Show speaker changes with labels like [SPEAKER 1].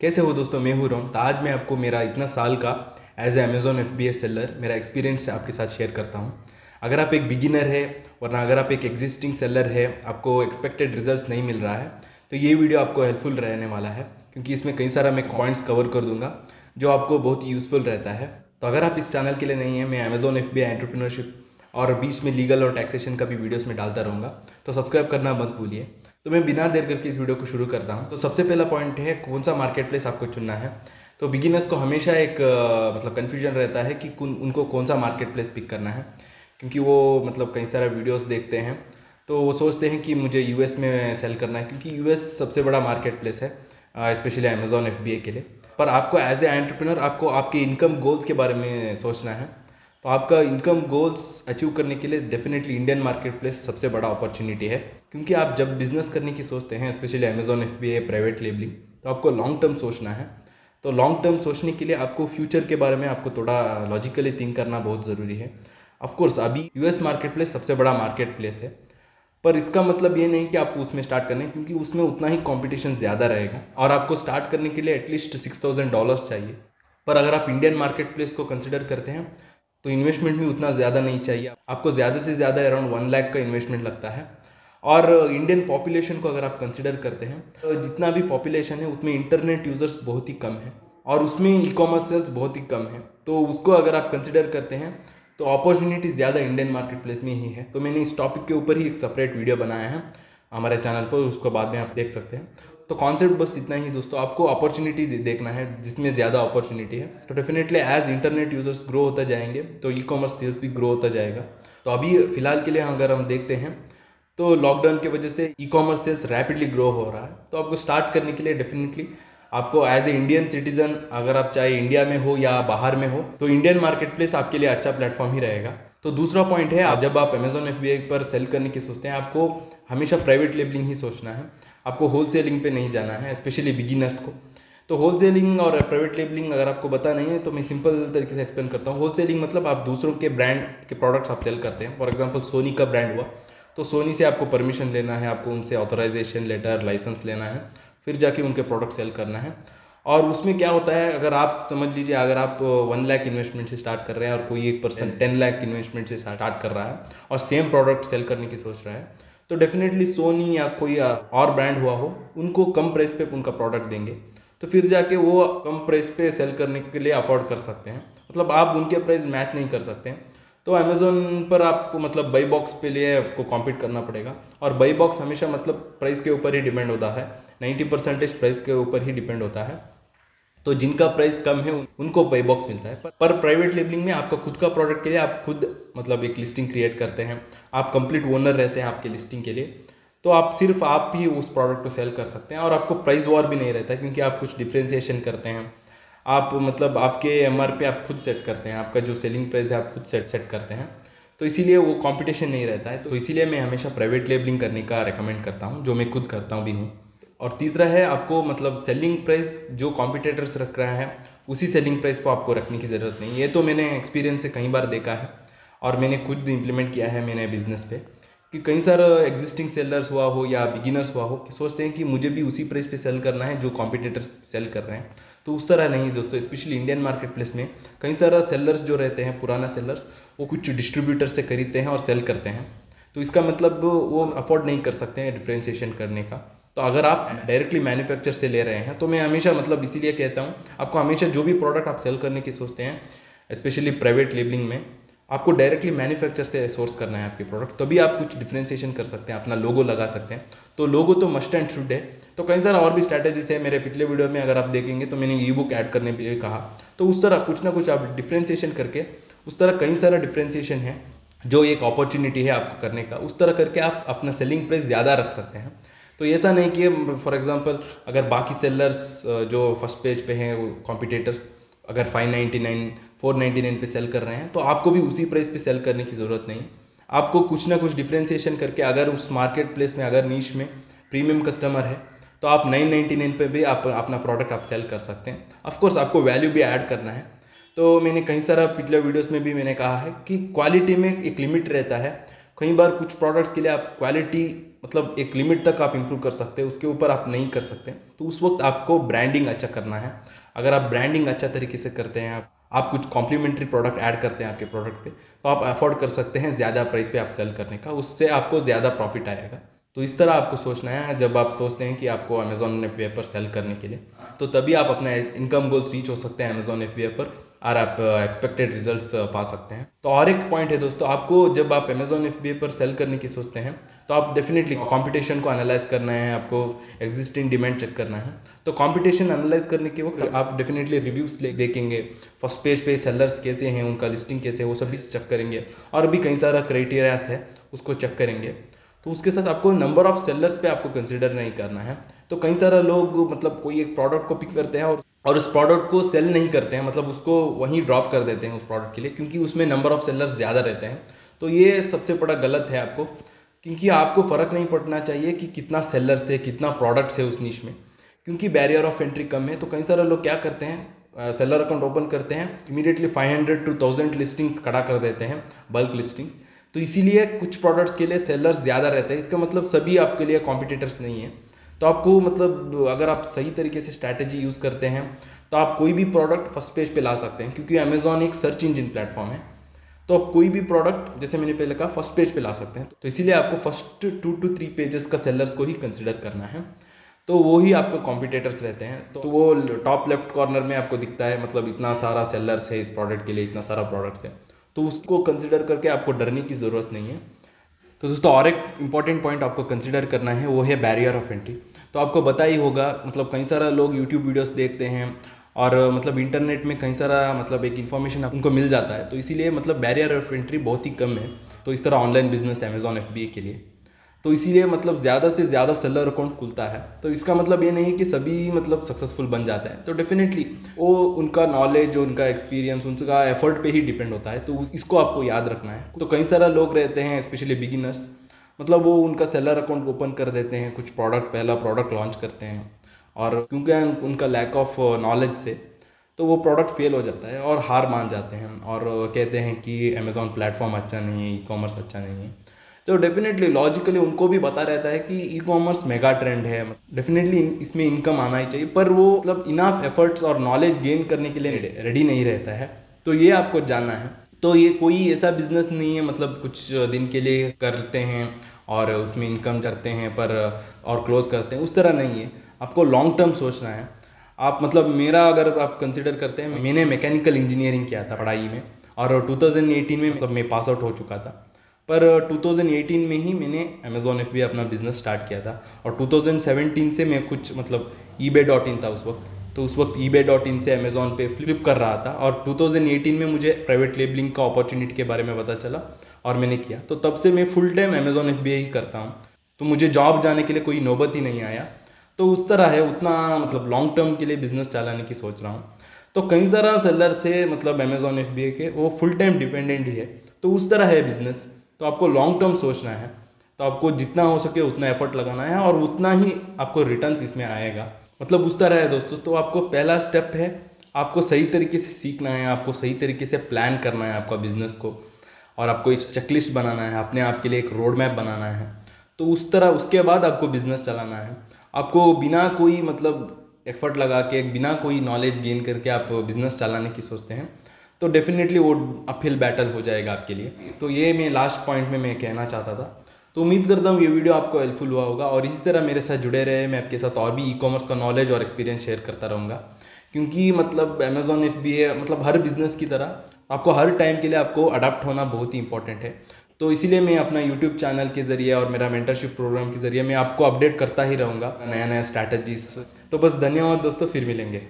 [SPEAKER 1] कैसे हो दोस्तों, मैं हूँ रोम। तो आज मैं आपको मेरा इतना साल का as a Amazon FBA seller मेरा एक्सपीरियंस आपके साथ शेयर करता हूँ। अगर आप एक बिगिनर है वरना अगर आप एक एग्जिस्टिंग सेलर है, आपको एक्सपेक्टेड रिजल्ट्स नहीं मिल रहा है, तो ये वीडियो आपको हेल्पफुल रहने वाला है, क्योंकि इसमें कई सारा मैं पॉइंट्स कवर कर दूंगा जो आपको बहुत यूज़फुल रहता है। तो अगर आप इस चैनल के लिए नहीं है, मैं अमेजोन FBA एंटरप्रेन्योरशिप और बीच में लीगल और टैक्सेशन का भी वीडियोस में डालता रहूँगा, तो सब्सक्राइब करना मत भूलिए। तो मैं बिना देर करके इस वीडियो को शुरू करता हूँ। तो सबसे पहला पॉइंट है कौन सा मार्केट प्लेस आपको चुनना है। तो बिगिनर्स को हमेशा एक मतलब कन्फ्यूजन रहता है कि उनको कौन सा मार्केट प्लेस पिक करना है, क्योंकि वो मतलब कई सारे वीडियोस देखते हैं तो वो सोचते हैं कि मुझे यूएस में सेल करना है, क्योंकि यूएस सबसे बड़ा मार्केट प्लेस है स्पेशली अमेजोन FBA के लिए। पर आपको एज ए एंटरप्रेन्योर आपको आपके इनकम गोल्स के बारे में सोचना है। तो आपका इनकम गोल्स अचीव करने के लिए डेफिनेटली इंडियन मार्केट प्लेस सबसे बड़ा अपॉर्चुनिटी है, क्योंकि आप जब बिजनेस करने की सोचते हैं specially Amazon FBA private labelling, तो आपको लॉन्ग टर्म सोचना है। तो लॉन्ग टर्म सोचने के लिए आपको फ्यूचर के बारे में आपको थोड़ा लॉजिकली थिंक करना बहुत ज़रूरी है। ऑफकोर्स अभी यूएस मार्केट प्लेस सबसे बड़ा मार्केट प्लेस है, पर इसका मतलब ये नहीं कि आपको उसमें स्टार्ट करना है, क्योंकि उसमें उतना ही कंपटीशन ज़्यादा रहेगा और आपको स्टार्ट करने के लिए एटलीस्ट $6,000 चाहिए। पर अगर आप इंडियन मार्केट प्लेस को कंसिडर करते हैं तो इन्वेस्टमेंट भी उतना ज़्यादा नहीं चाहिए, आपको ज़्यादा से ज़्यादा अराउंड 1 लाख का इन्वेस्टमेंट लगता है। और इंडियन पॉपुलेशन को अगर आप कंसिडर करते हैं तो जितना भी पॉपुलेशन है उसमें इंटरनेट यूज़र्स बहुत ही कम है और उसमें ई-कॉमर्स सेल्स बहुत ही कम है। तो उसको अगर आप कंसिडर करते हैं तो अपॉर्चुनिटी ज़्यादा इंडियन मार्केट प्लेस में ही है। तो मैंने इस टॉपिक के ऊपर ही एक सेपरेट वीडियो बनाया है हमारे चैनल पर, उसको बाद में आप देख सकते हैं। तो कॉन्सेप्ट बस इतना ही दोस्तों, आपको अपॉर्चुनिटीज देखना है जिसमें ज़्यादा अपॉर्चुनिटी है। तो definitely as internet users grow होता जाएंगे तो ई-कॉमर्स सेल्स भी ग्रो होता जाएगा। तो अभी फिलहाल के लिए अगर हम देखते हैं तो लॉकडाउन की वजह से ई-कॉमर्स सेल्स रैपिडली ग्रो हो रहा है। तो आपको स्टार्ट करने के लिए डेफिनेटली आपको एज ए इंडियन सिटीजन, अगर आप चाहे इंडिया में हो या बाहर में हो, तो इंडियन मार्केट प्लेस आपके लिए अच्छा प्लेटफॉर्म ही रहेगा। तो दूसरा पॉइंट है, जब आप अमेजोन FBA पर सेल करने की सोचते हैं, आपको हमेशा प्राइवेट लेबलिंग ही सोचना है, आपको होलसेलिंग पे नहीं जाना है, स्पेशली बिगिनर्स को। तो होलसेलिंग और प्राइवेट लेबलिंग अगर आपको पता नहीं है तो मैं सिंपल तरीके से एक्सप्लेन करता हूँ। होलसेलिंग मतलब आप दूसरों के ब्रांड के प्रोडक्ट्स आप सेल करते हैं। फॉर एग्जांपल सोनी का ब्रांड हुआ, तो सोनी से आपको परमिशन लेना है, आपको उनसे ऑथराइजेशन लेटर, लाइसेंस लेना है, फिर जाके उनके प्रोडक्ट सेल करना है। और उसमें क्या होता है, अगर आप समझ लीजिए अगर आप 1 लाख इन्वेस्टमेंट से स्टार्ट कर रहे हैं और कोई एक पर्सन 10 लाख इन्वेस्टमेंट से स्टार्ट कर रहा है और सेम प्रोडक्ट सेल करने की सोच रहा है, तो डेफिनेटली सोनी या कोई और ब्रांड हुआ हो, उनको कम प्राइस पे उनका प्रोडक्ट देंगे, तो फिर जाके वो कम प्राइस पे सेल करने के लिए अफोर्ड कर सकते हैं। मतलब आप उनके प्राइस मैच नहीं कर सकते हैं। तो अमेजोन पर आपको मतलब बाई बॉक्स पे लिए आपको कॉम्पीट करना पड़ेगा, और बाई बॉक्स हमेशा मतलब प्राइस के ऊपर ही डिपेंड होता है, 90% प्राइस के ऊपर ही डिपेंड होता है। तो जिनका प्राइस कम है उनको बाई बॉक्स मिलता है। पर प्राइवेट लेबलिंग में आपका खुद का प्रोडक्ट के लिए आप खुद मतलब एक लिस्टिंग क्रिएट करते हैं, आप कंप्लीट ओनर रहते हैं आपके लिस्टिंग के लिए। तो आप सिर्फ आप ही उस प्रोडक्ट को सेल कर सकते हैं और आपको प्राइस वॉर भी नहीं रहता है, क्योंकि आप कुछ डिफ्रेंसिएशन करते हैं। आप मतलब आपके MRP आप खुद सेट करते हैं, आपका जो सेलिंग प्राइस है आप खुद सेट करते हैं। तो इसीलिए वो कंपटीशन नहीं रहता है। तो इसीलिए मैं हमेशा प्राइवेट लेबलिंग करने का रेकमेंड करता हूँ, जो मैं खुद करता हूँ भी हूँ। और तीसरा है, आपको मतलब सेलिंग प्राइस जो कॉम्पिटिटर्स रख रहा है उसी सेलिंग प्राइस को आपको रखने की ज़रूरत नहीं। ये तो मैंने एक्सपीरियंस से कई बार देखा है और मैंने खुद इम्प्लीमेंट किया है मैंने बिजनेस पे, कि कई सारे एग्जिस्टिंग सेलर्स हुआ हो या बिगिनर्स हुआ हो कि सोचते हैं कि मुझे भी उसी प्राइस पे सेल करना है जो कॉम्पिटिटर्स सेल कर रहे हैं। तो उस तरह नहीं दोस्तों, स्पेशली इंडियन मार्केट प्लेस में कई सारा सेलर्स जो रहते हैं, पुराना सेलर्स, वो कुछ डिस्ट्रीब्यूटर से खरीदते हैं और सेल करते हैं। तो इसका मतलब वो अफोर्ड नहीं कर सकते हैं डिफ्रेंशिएशन करने का। तो अगर आप डायरेक्टली मैन्युफैक्चर से ले रहे हैं, तो मैं हमेशा मतलब इसीलिए कहता हूँ, आपको हमेशा जो भी प्रोडक्ट आप सेल करने की सोचते हैं स्पेशली प्राइवेट लेबलिंग में, आपको डायरेक्टली मैन्युफैक्चर से सोर्स करना है आपके प्रोडक्ट, तभी आप कुछ डिफ्रेंशिएशन कर सकते हैं, अपना लोगो लगा सकते हैं। तो लोगो तो मस्ट एंड शुड है। तो कई सारा और भी स्ट्रैटेजीज है, मेरे पिछले वीडियो में अगर आप देखेंगे तो मैंने ई बुक ऐड करने के लिए कहा। तो उस तरह कुछ ना कुछ आप डिफ्रेंशिएशन करके, उस तरह कई सारा डिफ्रेंशिएशन है जो एक अपॉर्चुनिटी है आपको करने का, उस तरह करके आप अपना सेलिंग प्राइस ज़्यादा रख सकते हैं। तो ऐसा नहीं कि फॉर एग्जांपल अगर बाकी सेलर्स जो फर्स्ट पेज पे हैं, कॉम्पिटिटर्स अगर 599 499 पे सेल कर रहे हैं, तो आपको भी उसी प्राइस पे सेल करने की ज़रूरत नहीं। आपको कुछ ना कुछ डिफ्रेंशिएशन करके, अगर उस मार्केट प्लेस में अगर नीश में प्रीमियम कस्टमर है, तो आप 999 पे भी आप अपना प्रोडक्ट आप सेल कर सकते हैं। ऑफकोर्स आपको वैल्यू भी ऐड करना है। तो मैंने कई सारा पिछले वीडियोस में भी मैंने कहा है कि क्वालिटी में एक लिमिट रहता है। कई बार कुछ प्रोडक्ट्स के लिए आप क्वालिटी मतलब एक लिमिट तक आप इंप्रूव कर सकते हैं, उसके ऊपर आप नहीं कर सकते। तो उस वक्त आपको ब्रांडिंग अच्छा करना है। अगर आप ब्रांडिंग अच्छा तरीके से करते हैं, आप कुछ कॉम्प्लीमेंट्री प्रोडक्ट ऐड करते हैं आपके प्रोडक्ट पे, तो आप अफोर्ड कर सकते हैं ज़्यादा प्राइस पे आप सेल करने का, उससे आपको ज़्यादा प्रॉफिट आएगा। तो इस तरह आपको सोचना है जब आप सोचते हैं कि आपको अमेजॉन एफबीआई पर सेल करने के लिए, तो तभी आप अपना इनकम गोल्स रीच हो सकते हैं अमेजॉन एफबीआई पर, और आप एक्सपेक्टेड रिजल्ट्स पा सकते हैं। तो और एक पॉइंट है दोस्तों, आपको जब आप अमेजॉन एफबीआई पर सेल करने की सोचते हैं, तो आप डेफिनेटली कंपटीशन को एनालाइज करना है, आपको एग्जिस्टिंग डिमांड चेक करना है। तो कंपटीशन एनालाइज करने के वक्त आप डेफिनेटली रिव्यूज देखेंगे, फर्स्ट पेज पे सेलर्स कैसे हैं, उनका लिस्टिंग कैसे है, वो सभी चेक करेंगे, और भी कई सारा क्राइटेरियाज है उसको चेक करेंगे। तो उसके साथ आपको नंबर ऑफ सेलर्स पे आपको कंसिडर नहीं करना है। तो कई सारा लोग मतलब कोई एक प्रोडक्ट को पिक करते हैं और उस प्रोडक्ट को सेल नहीं करते हैं, मतलब उसको वहीं ड्रॉप कर देते हैं उस प्रोडक्ट के लिए, क्योंकि उसमें नंबर ऑफ सेलर्स ज़्यादा रहते हैं। तो ये सबसे बड़ा गलत है आपको, क्योंकि आपको फ़र्क नहीं पड़ना चाहिए कि कितना सेलर्स है, कितना प्रोडक्ट्स है उस नीश में, क्योंकि बैरियर ऑफ एंट्री कम है। तो कई सारे लोग क्या करते हैं, सेलर अकाउंट ओपन करते हैं, इमीडिएटली 500 to 1000 लिस्टिंग्स खड़ा कर देते हैं, बल्क लिस्टिंग। तो इसीलिए कुछ प्रोडक्ट्स के लिए सेलर्स ज़्यादा रहते हैं, इसका मतलब सभी आपके लिए कॉम्पिटिटर्स नहीं है। तो आपको मतलब अगर आप सही तरीके से स्ट्रैटेजी यूज़ करते हैं, तो आप कोई भी प्रोडक्ट फर्स्ट पेज पे ला सकते हैं, क्योंकि अमेजॉन एक सर्च इंजन प्लेटफॉर्म है। तो आप कोई भी प्रोडक्ट, जैसे मैंने पहले कहा, फर्स्ट पेज पे ला सकते हैं। तो इसीलिए आपको फर्स्ट 2 to 3 पेजेस का सेलर्स को ही कंसिडर करना है। तो वो ही आपको कॉम्पिटिटर्स रहते हैं। तो वो टॉप लेफ्ट कॉर्नर में आपको दिखता है, मतलब इतना सारा सेलर्स है इस प्रोडक्ट के लिए, इतना सारा प्रोडक्ट्स है। तो उसको कंसिडर करके आपको डरने की ज़रूरत नहीं है। तो दोस्तों और एक इम्पॉर्टेंट पॉइंट आपको कंसिडर करना है, वो है बैरियर ऑफ एंट्री। तो आपको पता ही होगा, मतलब कई सारा लोग यूट्यूब वीडियोस देखते हैं, और मतलब इंटरनेट में कई सारा मतलब एक इन्फॉर्मेशन उनको मिल जाता है। तो इसीलिए मतलब बैरियर ऑफ एंट्री बहुत ही कम है। तो इस तरह ऑनलाइन बिजनेस अमेजॉन एफबीआई के लिए, तो इसीलिए मतलब ज़्यादा से ज़्यादा सेलर अकाउंट खुलता है। तो इसका मतलब ये नहीं कि सभी मतलब सक्सेसफुल बन जाता है। तो डेफिनेटली वो उनका नॉलेज, उनका एक्सपीरियंस, उनका एफर्ट पे ही डिपेंड होता है। तो इसको आपको याद रखना है। तो कई सारा लोग रहते हैं, स्पेशली बिगिनर्स, मतलब वो उनका सेलर अकाउंट ओपन कर देते हैं, कुछ प्रोडक्ट, पहला प्रोडक्ट लॉन्च करते हैं, और क्योंकि उनका लैक ऑफ नॉलेज से तो वो प्रोडक्ट फेल हो जाता है और हार मान जाते हैं, और कहते हैं कि अमेजॉन प्लेटफॉर्म अच्छा नहीं है, ई कॉमर्स अच्छा नहीं है। तो डेफिनेटली लॉजिकली उनको भी पता रहता है कि ई कॉमर्स मेगा ट्रेंड है, डेफिनेटली इसमें इनकम आना ही चाहिए, पर वो मतलब इनफ एफर्ट्स और नॉलेज गेन करने के लिए रेडी नहीं रहता है। तो ये आपको जानना है। तो ये कोई ऐसा बिजनेस नहीं है, मतलब कुछ दिन के लिए करते हैं और उसमें इनकम करते हैं पर और क्लोज करते हैं, उस तरह नहीं है। आपको लॉन्ग टर्म सोचना है। आप मतलब मेरा अगर आप कंसिडर करते हैं, मैंने मैकेनिकल इंजीनियरिंग किया था पढ़ाई में, और 2018 में मतलब मैं पास आउट हो चुका था। पर 2018 में ही मैंने अमेजॉन एफबीआई अपना बिजनेस स्टार्ट किया था, और 2017 से मैं कुछ मतलब ebay.in था उस वक्त, तो उस वक्त ebay.in से अमेजॉन पे फ्लिप कर रहा था, और 2018 में मुझे प्राइवेट लेबलिंग का अपॉर्चुनिटी के बारे में पता चला और मैंने किया। तो तब से मैं फुल टाइम अमेजॉन एफबीआई ही करता हूँ। तो मुझे जॉब जाने के लिए कोई नौबत ही नहीं आया। तो उस तरह है, उतना मतलब लॉन्ग टर्म के लिए बिजनेस चलाने की सोच रहा हूँ। तो कई सारा सेलर से मतलब अमेजॉन एफबीआई के वो फुल टाइम डिपेंडेंट ही है। तो उस तरह है बिजनेस। तो आपको लॉन्ग टर्म सोचना है। तो आपको जितना हो सके उतना एफर्ट लगाना है, और उतना ही आपको रिटर्न्स इसमें आएगा। मतलब उस तरह है दोस्तों। तो आपको पहला स्टेप है, आपको सही तरीके से सीखना है, आपको सही तरीके से प्लान करना है आपका बिजनेस को, और आपको इस चेकलिस्ट बनाना है, अपने आप के लिए एक रोड मैप बनाना है। तो उस तरह उसके बाद आपको बिजनेस चलाना है। आपको बिना कोई मतलब एफर्ट लगा के, बिना कोई नॉलेज गेन करके आप बिजनेस चलाने की सोचते हैं, तो डेफिनेटली वो अपहिल बैटल हो जाएगा आपके लिए। तो ये मैं लास्ट पॉइंट में मैं कहना चाहता था। तो उम्मीद करता हूँ ये वीडियो आपको हेल्पफुल हुआ होगा, और इसी तरह मेरे साथ जुड़े रहे। मैं आपके साथ और भी ई कॉमर्स का नॉलेज और एक्सपीरियंस शेयर करता रहूँगा, क्योंकि मतलब अमेजॉन एफबीआई मतलब हर बिजनेस की तरह आपको हर टाइम के लिए आपको अडाप्ट होना बहुत ही इंपॉर्टेंट है। तो इसीलिए मैं अपना यूट्यूब चैनल के ज़रिए और मेरा मेंटरशिप प्रोग्राम के ज़रिए मैं आपको अपडेट करता ही रहूँगा नया नया स्ट्रैटेजीज। तो बस धन्यवाद दोस्तों, फिर मिलेंगे।